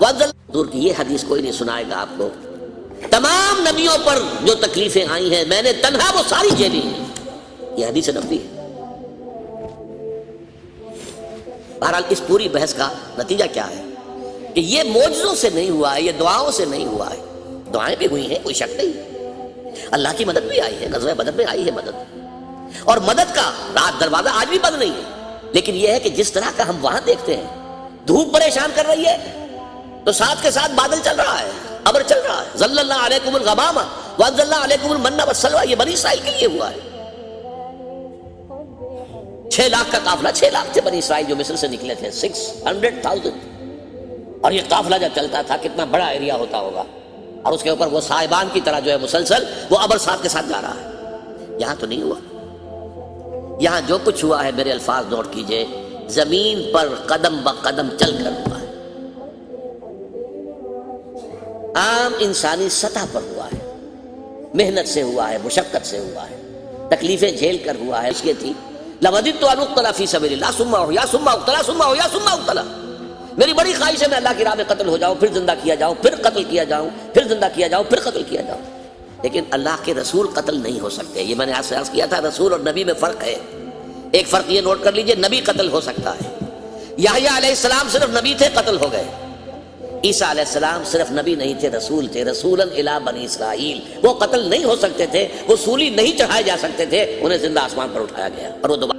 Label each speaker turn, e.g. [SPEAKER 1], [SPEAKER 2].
[SPEAKER 1] حضور کی یہ حدیث کوئی نہیں سنائے گا آپ کو. تمام نبیوں پر جو تکلیفیں آئی ہیں میں نے تنہا وہ ساری جھیلی ہیں. یہ حدیث نبوی ہے. بہرحال اس پوری بحث کا نتیجہ کیا ہے کہ یہ معجزوں سے نہیں ہوا ہے، یہ دعاؤں سے نہیں ہوا ہے. دعائیں بھی ہوئی ہیں، کوئی شک نہیں. اللہ کی مدد بھی آئی ہے، غزوہ بدر میں آئی ہے مدد. اور مدد کا رات دروازہ آج بھی بند نہیں ہے. لیکن یہ ہے کہ جس طرح کا ہم وہاں دیکھتے ہیں، دھوپ پریشان کر رہی ہے تو ساتھ کے ساتھ بادل چل رہا ہے، ابر چل رہا ہے. ظل اللہ علیکم الغمام وانزلنا علیکم المن والسلوى. یہ بنی اسرائیل کے لیے ہوا ہے. 6 لاکھ کا قافلہ، 6 لاکھ تھے بنی اسرائیل جو مصر سے نکلے تھے. 600,000. اور یہ قافلہ جب چلتا تھا کتنا بڑا ایریا ہوتا ہوگا، اور اس کے اوپر وہ صاحبان کی طرح جو ہے مسلسل وہ ابر ساتھ کے ساتھ جا رہا ہے. یہاں تو نہیں ہوا. یہاں جو کچھ ہوا ہے میرے الفاظ نوٹ کیجئے، زمین پر قدم بقدم چل کر ہوا ہے. عام انسانی سطح پر ہوا ہے، محنت سے ہوا ہے، مشقت سے ہوا ہے، تکلیفیں جھیل کر ہوا ہے. اس کے تھی لَوَدِدتُّ أَنْ أُقْتَلَ فِي سَبِيلِ اللَّهِ ثُمَّ أُحْيَا ثُمَّ أُقْتَلَ ثُمَّ أُحْيَا ثُمَّ أُقْتَلَ. میری بڑی خواہش ہے میں اللہ کی راہ میں قتل ہو جاؤں، پھر زندہ کیا جاؤں، پھر قتل کیا جاؤں، پھر زندہ کیا جاؤں، پھر قتل کیا جاؤں. لیکن اللہ کے رسول قتل نہیں ہو سکتے. یہ میں نے آپ سے عرض کیا تھا، رسول اور نبی میں فرق ہے. ایک فرق یہ نوٹ کر لیجئے، نبی قتل ہو سکتا ہے. یحییٰ علیہ السلام صرف نبی تھے، قتل ہو گئے. عیسیٰ علیہ السلام صرف نبی نہیں تھے، رسول تھے. رسولاً الی بنی اسرائیل. وہ قتل نہیں ہو سکتے تھے، وہ سولی نہیں چڑھائے جا سکتے تھے، انہیں زندہ آسمان پر اٹھایا گیا اور وہ دوبارہ